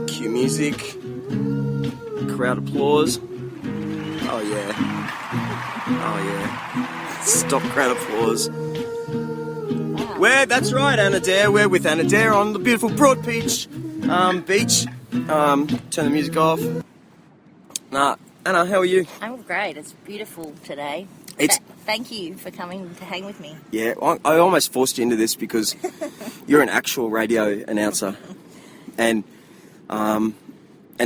Cue music. Crowd applause. Oh yeah. Oh yeah. Stop crowd applause. That's right, Anna Dare. We're with Anna Dare on the beautiful Broadbeach beach. Turn the music off. Anna, how are you? I'm great. It's beautiful today. Thank you for coming to hang with me. Yeah, I almost forced you into this because you're an actual radio announcer. And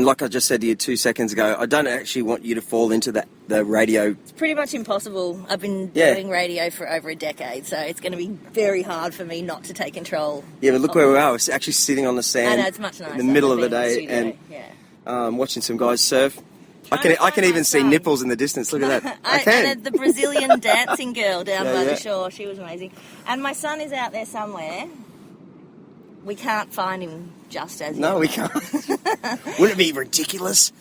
like I just said to you 2 seconds ago, I don't actually want you to fall into the radio. It's pretty much impossible. I've been doing radio for over a decade, so it's going to be very hard for me not to take control. Yeah, but look where we are. We're actually sitting on the sand. I know, it's much nicer in the middle of the day and watching some guys surf. I can even see nipples in the distance. Look at that. I can. And the Brazilian dancing girl down by the shore. She was amazing. And my son is out there somewhere. We can't find him just as yet. No, we can't. Wouldn't it be ridiculous?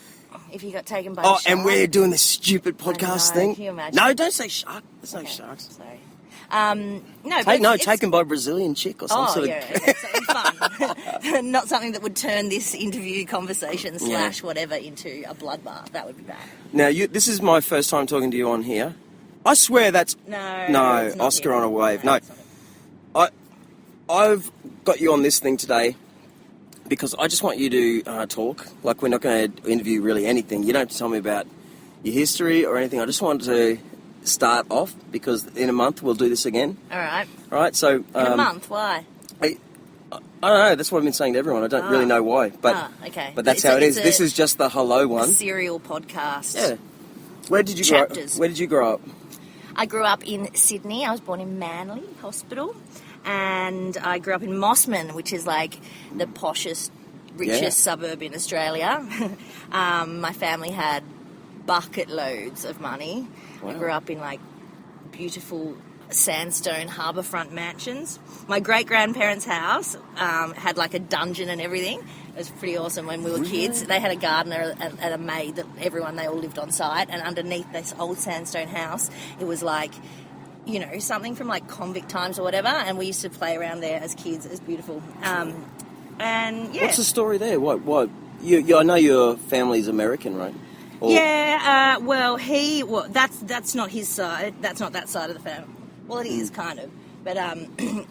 If he got taken by a shark. And we're doing this stupid podcast thing. Can you imagine? No, don't say shark. There's no sharks. Sorry. Taken by a Brazilian chick or something. Something fun. Not something that would turn this interview conversation / whatever into a bloodbath. That would be bad. Now, this is my first time talking to you on here. I swear that's... No, Oscar on a wave. No. I've got you on this thing today because I just want you to talk. Like, we're not going to interview really anything. You don't have to tell me about your history or anything. I just want to start off because in a month we'll do this again. All right. All right, so... in a month? Why? I don't know. That's what I've been saying to everyone. I don't really know why. But okay. But that's how it is. This is just the hello one. Serial podcast. Yeah. Where did you grow up? I grew up in Sydney. I was born in Manly Hospital. And I grew up in Mossman, which is like the poshest, richest suburb in Australia. My family had bucket loads of money. Wow. I grew up in like beautiful sandstone harbourfront mansions. My great-grandparents' house had like a dungeon and everything. It was pretty awesome when we were kids. They had a gardener and a maid that they all lived on site. And underneath this old sandstone house, it was like, you know, something from like convict times or whatever. And we used to play around there as kids. It was beautiful. And yeah. What's the story there? What? I know your family's American, right? Or... Yeah. That's not his side. That's not that side of the family. Well, it is kind of. But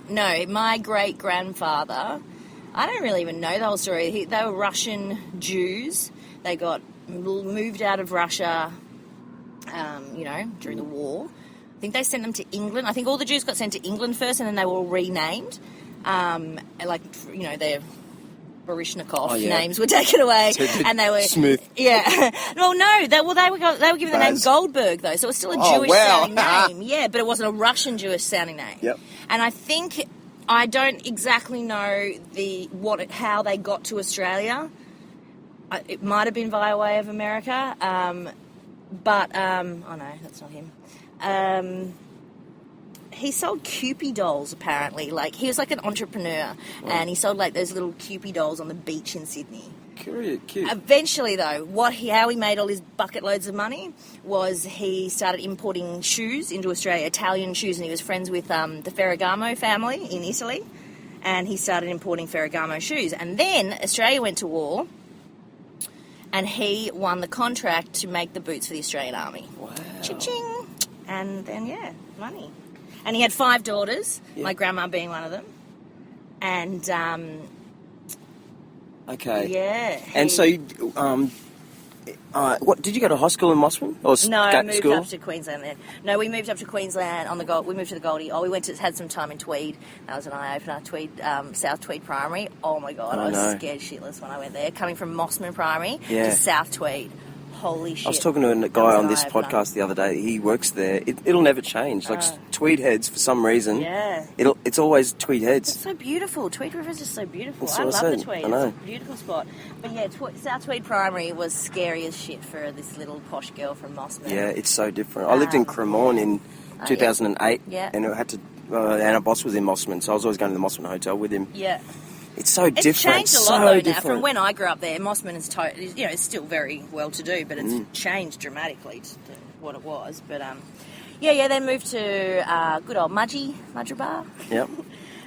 no, my great-grandfather, I don't really even know the whole story. They were Russian Jews. They got moved out of Russia, during the war. I think they sent them to England. I think all the Jews got sent to England first and then they were all renamed. Their Baryshnikov names were taken away, and they were smooth. Yeah. Well, no, they were given the name Goldberg though, so it was still a Jewish sounding name. Yeah, but it wasn't a Russian Jewish sounding name. Yep. And I don't exactly know how they got to Australia. It might have been via way of America, no, that's not him. He sold Kewpie dolls, apparently. Like, he was like an entrepreneur, and he sold like those little Kewpie dolls on the beach in Sydney. Cute. Eventually, though, how he made all his bucket loads of money was he started importing shoes into Australia, Italian shoes, and he was friends with the Ferragamo family in Italy, and he started importing Ferragamo shoes. And then Australia went to war, and he won the contract to make the boots for the Australian Army. Wow. Cha-ching! And then, money. And he had 5 daughters, my grandma being one of them. And, okay. Yeah. And so, what did you go to high school in Mossman? No, I moved up to Queensland then. No, we moved up to Queensland on the Gold. We moved to the Goldie. Had some time in Tweed. That was an eye-opener. South Tweed Primary. Oh my God, I was scared shitless when I went there. Coming from Mossman Primary to South Tweed. Holy shit. I was talking to a guy on this podcast the other day. He works there. It'll never change. Like tweed heads, for some reason. Yeah. It's always tweed heads. It's so beautiful. Tweed River's just so beautiful. That's I love the Tweed. I know. It's a beautiful spot. But yeah, South Tweed Primary was scary as shit for this little posh girl from Mossman. Yeah, it's so different. I lived in Cremorne in 2008. Yeah. And it had to... and our boss was in Mossman, so I was always going to the Mossman Hotel with him. Yeah. It's so different. It's changed a lot though now. From when I grew up there, Mossman is it's still very well to do, but it's changed dramatically to what it was. But then moved to good old Mudgee Bar. Yep.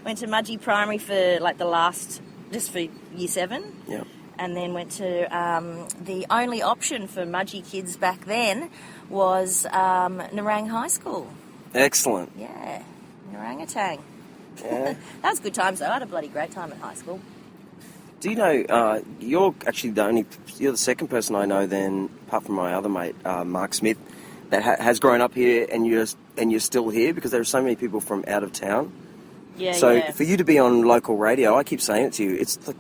Went to Mudgee Primary for like the last just for year 7. Yeah. And then went to the only option for Mudgee kids back then was Nerang High School. Excellent. Yeah, Orangutan. Yeah. That was good times though. I had a bloody great time at high school. Do you know, you're actually you're the second person I know then, apart from my other mate, Mark Smith, that has grown up here and you're still here, because there are so many people from out of town. Yeah, So for you to be on local radio, I keep saying it to you, it's like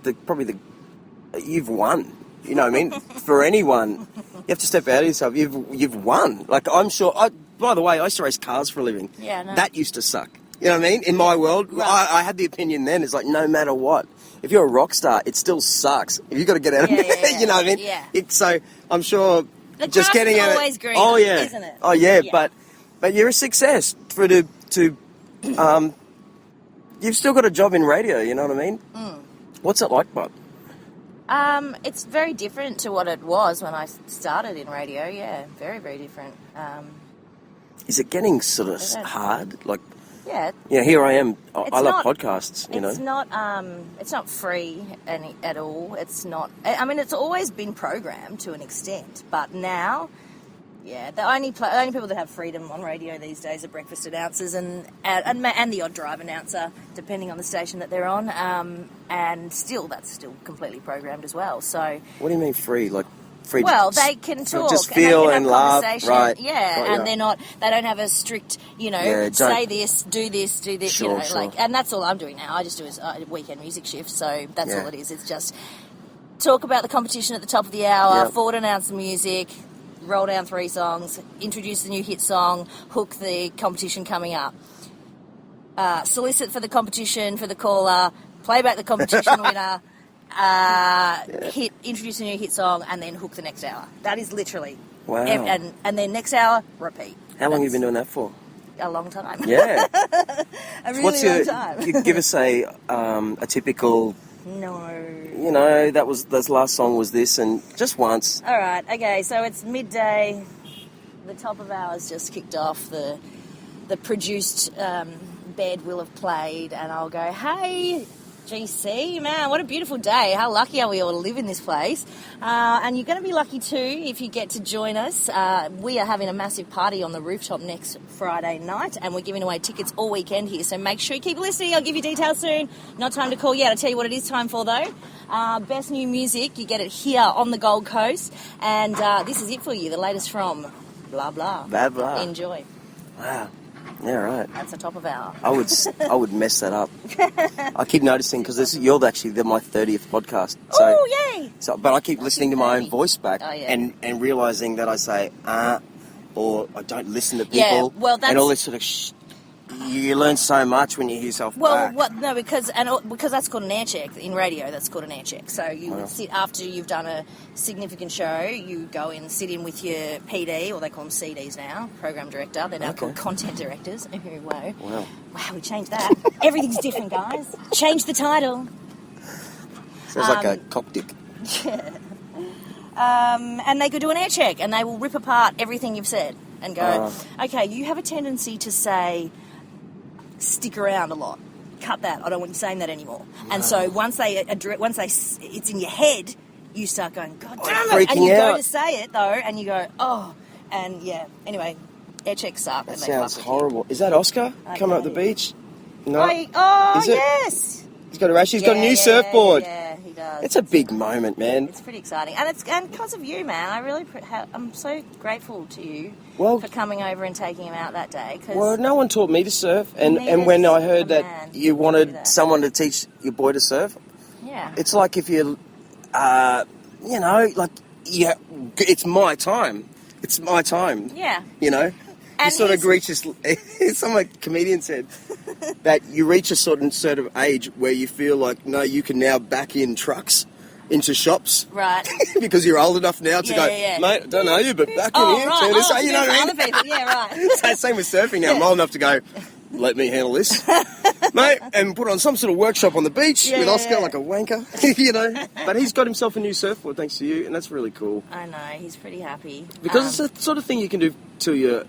you've won. You know what I mean? For anyone, you have to step out of yourself. You've won. Like, I'm sure. By the way, I used to race cars for a living. Yeah, no. That used to suck. You know what I mean? In my world, Right. I had the opinion then. It's like, no matter what, if you're a rock star, it still sucks. If you've got to get out of Yeah. you know what I mean? Yeah. So I'm sure The just grass getting is out. always greener, Oh yeah. isn't it? Oh yeah. Yeah. But you're a success You've still got a job in radio. You know what I mean? Mm. What's it like, bud? It's very different to what it was when I started in radio. Yeah, very, very different. Is it getting sort of Is it? hard? Like, Yeah, yeah, here I am. I It's love not- podcasts. You know. It's not free at all. It's not. I mean, it's always been programmed to an extent, but now, yeah, the only people that have freedom on radio these days are breakfast announcers and the odd drive announcer, depending on the station that they're on. And that's still completely programmed as well. So, What do you mean free? Like free? well, they can talk, just and they feel can have and laugh, conversation. right? Yeah, Right, and yeah. they don't have a strict, Yeah, don't- say this, do this, do this. Sure, sure. And that's all I'm doing now. I just do a weekend music shift, so that's Yeah. all it is. It's just talk about the competition at the top of the hour, Yep. forward announce the music, roll down 3 songs, introduce the new hit song, hook the competition coming up, solicit for the competition for the caller, play back the competition winner. Introduce a new hit song, and then hook the next hour. That is literally, Wow. and then next hour repeat. How long have you been doing that for? A long time. Yeah. A really long time. You give us a typical. No. This last song was this, and just once. All right. Okay. So it's midday. The top of hours just kicked off. The produced bed will have played, and I'll go, hey, GC, man, what a beautiful day. How lucky are we all to live in this place? And you're going to be lucky too if you get to join us. We are having a massive party on the rooftop next Friday night, and we're giving away tickets all weekend here. So make sure you keep listening. I'll give you details soon. Not time to call yet. I'll tell you what it is time for though. Best new music, you get it here on the Gold Coast. And this is it for you, the latest from Blah Blah. Blah Blah. Enjoy. Wow. Yeah, right. That's the top of hour. I would mess that up. I keep noticing because you're actually my 30th podcast. So, Oh, yay! but I keep listening to my own 30. voice back Oh, yeah. and realising that I say or I don't listen to people. Yeah, well, and that's- all this sort of you learn so much when you hear yourself Well, back. no, because that's called an air check in radio. That's called an air check. So you would sit after you've done a significant show. You go in, sit in with your PD, or they call them CDs now, program director. They're now called content directors. Wow, Wow. we changed that. Everything's different, guys. Change the title. Sounds like a cock dick. And they could do an air check, and they will rip apart everything you've said and go, okay, you have a tendency to say, stick around a lot. Cut that. I don't want you saying that anymore. And so once it's in your head, you start going, God damn it! Freaking And you out. go to say it though, and you go, oh, and yeah. Anyway, air checks suck. That and they sounds fuck with horrible. Is that Oscar coming up the know. beach? No. Is it? Yes. He's got a new surfboard. Yeah, he does. It's a big moment, man. It's pretty exciting, and because of you, man. I really, I'm so grateful to you Well- for coming over and taking him out that day. Cause Well, no one taught me to surf, and Neither when I does heard a that man you to do wanted that. someone to teach your boy to surf, yeah, it's like if you, it's my time. It's my time. yeah. You know, you And sort of he's- reach this. Some comedian said that you reach a sort of age where you feel like you can now back in trucks into shops. Right. Because you're old enough now to Yeah, go, yeah, yeah. mate, I don't know you, but back in Oh, here. right. turn this Oh, way," you know what I mean? other people. Yeah, right. So same with surfing now. I'm old enough to go, let me handle this. mate, and put on some sort of workshop on the beach with Oscar like a wanker, you know. But he's got himself a new surfboard thanks to you, and that's really cool. I know, he's pretty happy. Because it's the sort of thing you can do till you're...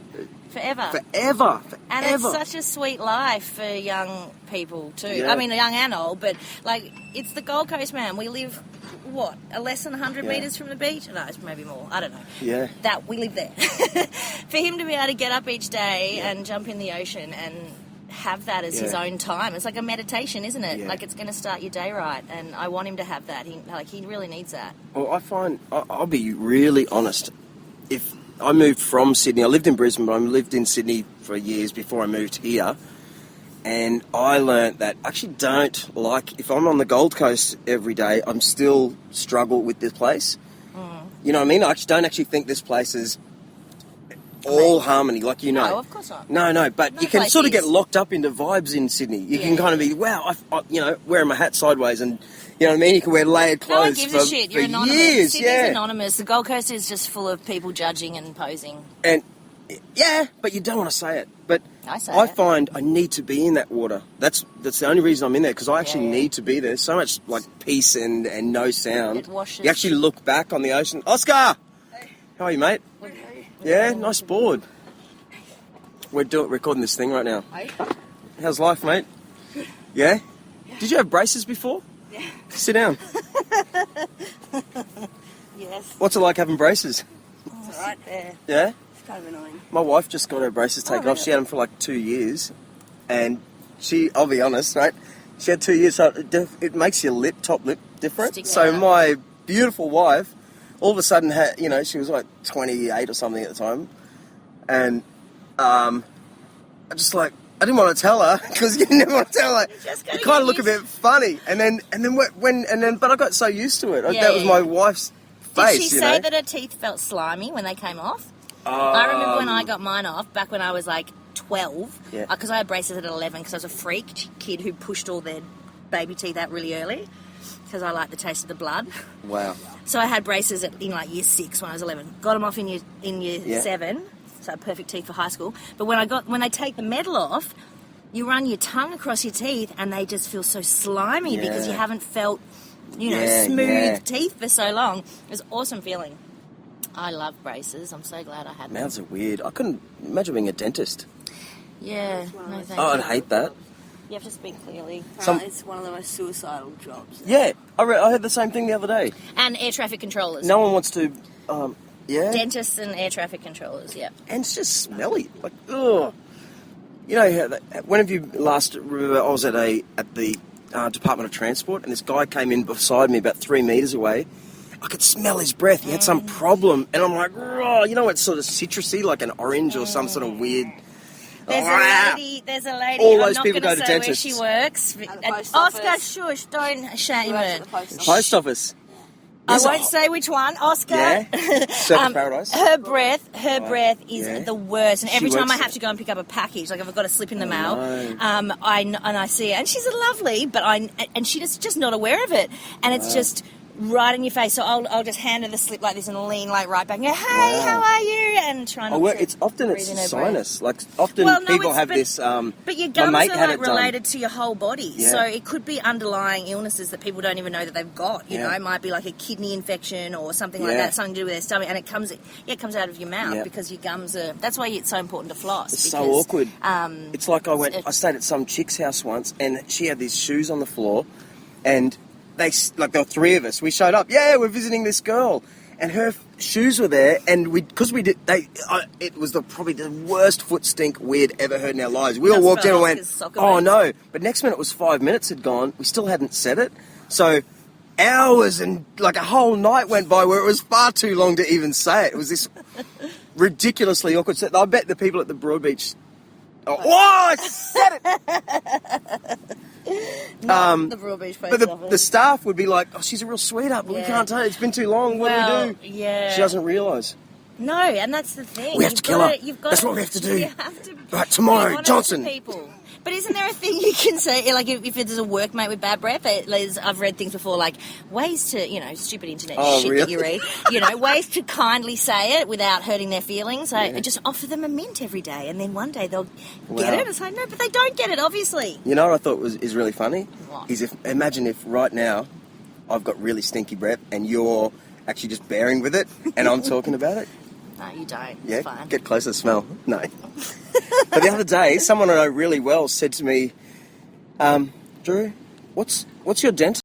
Forever. And it's such a sweet life for young people too. Yeah. I mean, young and old, but like, it's the Gold Coast, man. We live, what, less than 100 metres from the beach? No, it's maybe more. I don't know. Yeah. That we live there. For him to be able to get up each day and jump in the ocean and have that as his own time, it's like a meditation, isn't it? Yeah. Like, it's going to start your day right, and I want him to have that. He really needs that. Well, I find, I'll be really honest, if I moved from Sydney, I lived in Brisbane, but I lived in Sydney for years before I moved here, and I learnt that I actually don't like, if I'm on the Gold Coast every day, I'm still struggle with this place. You know what I mean? I don't actually think this place is all harmony, like you know. No, of course not. No, but you can sort of get locked up into vibes in Sydney. You can kind of be, wow, you know, wearing my hat sideways and, you know what I mean? You can wear layered clothes no one gives a shit. You're anonymous. Years. Sydney's anonymous. The Gold Coast is just full of people judging and posing. And, yeah, but you don't want to say it. But I find I need to be in that water. That's the only reason I'm in there, because I actually need to be there. There's so much, like, peace and no sound. It washes. You actually look back on the ocean. Oscar! Hey. How are you, mate? Yeah, nice board. We're recording this thing right now. Hey. How's life, mate? Yeah? Did you have braces before? Yeah. Sit down. Yes. What's it like having braces? It's alright there. Yeah? It's kind of annoying. My wife just got her braces taken off. She had them for like 2 years. And I'll be honest, right? She had 2 years, so it makes your top lip different. Stick So out. my beautiful wife, all of a sudden, you know, she was like 28 or something at the time. And I didn't want to tell her, because you never want to tell her. You kind of look a bit funny. But I got so used to it. That was my wife's face. Did she say that her teeth felt slimy when they came off? I remember when I got mine off, back when I was like 12, because I had braces at 11, because I was a freak kid who pushed all their baby teeth out really early, because I liked the taste of the blood. Wow. So I had braces in like year 6 when I was 11. Got them off in year 7, so perfect teeth for high school. But when they take the metal off, you run your tongue across your teeth and they just feel so slimy because you haven't felt, smooth teeth for so long. It was an awesome feeling. I love braces. I'm so glad I had them. Mouths are weird. I couldn't imagine being a dentist. Yeah, no thank I'd you. hate that. You have to speak clearly. It's one of the most suicidal jobs. Yeah, I heard the same thing the other day. And air traffic controllers. No one wants to, Dentists and air traffic controllers, yeah. And it's just smelly. Like, ugh. You know, when have you last, remember I was at the Department of Transport, and this guy came in beside me about 3 metres away. I could smell his breath. He had some problem. And I'm like, oh, you know what, sort of citrusy, like an orange or some sort of weird... There's a lady. All I'm those not people going go to to say dentists. where she works. At the post Oscar, office. shush, don't shame She works her. at the post office. Post office. I Yes, won't say which one, Oscar. Yeah? Surf Paradise? Her breath is the worst. And every She time I works have to go and pick up a package, like if I've got to slip in the mail, no. I see her, and she's lovely, but and she's just not aware of it, and it's just right in your face. So I'll just hand her the slip like this and lean like right back and go, hey, how are you? And try not to it's often breathe in her sinus. breath. Like often Well, no, people it's- have but- this. But your my gums mate are had like it done. related to your whole body, Yeah. so it could be underlying illnesses that people don't even know that they've got. You know, it might be like a kidney infection or something like that, something to do with their stomach, and it comes out of your mouth because your gums are. That's why it's so important to floss. It's because, so awkward. It's like I it's stayed at some chick's house once, and she had these shoes on the floor, and there were 3 of us. We showed up. Yeah, we're visiting this girl, and her shoes were there, and it was probably the worst foot stink we had ever heard in our lives. We all walked in and went, oh no! But next minute was 5 minutes had gone. We still hadn't said it, so hours and like a whole night went by where it was far too long to even say it. It was this ridiculously awkward. I bet the people at the Broadbeach. I said it. the Broadbeach post But office. the staff would be like, oh, she's a real sweetheart, but we can't tell her. It's been too long. What do we do? Yeah. She doesn't realise. No, and that's the thing. We have to kill her. You've got That's what we have to do. You have to Right, tomorrow, be honest Johnson. with people. But isn't there a thing you can say, like if there's a workmate with bad breath? I've read things before, like ways to, stupid internet shit really? that you read. Ways to kindly say it without hurting their feelings. Like, just offer them a mint every day, and then one day they'll get it. It's like, no, but they don't get it, obviously. You know what I thought is really funny? What? Is imagine if right now I've got really stinky breath and you're actually just bearing with it and I'm talking about it. No, you don't. Yeah, It's fine. get closer to smell. No. But the other day, someone I know really well said to me, Drew, what's your dental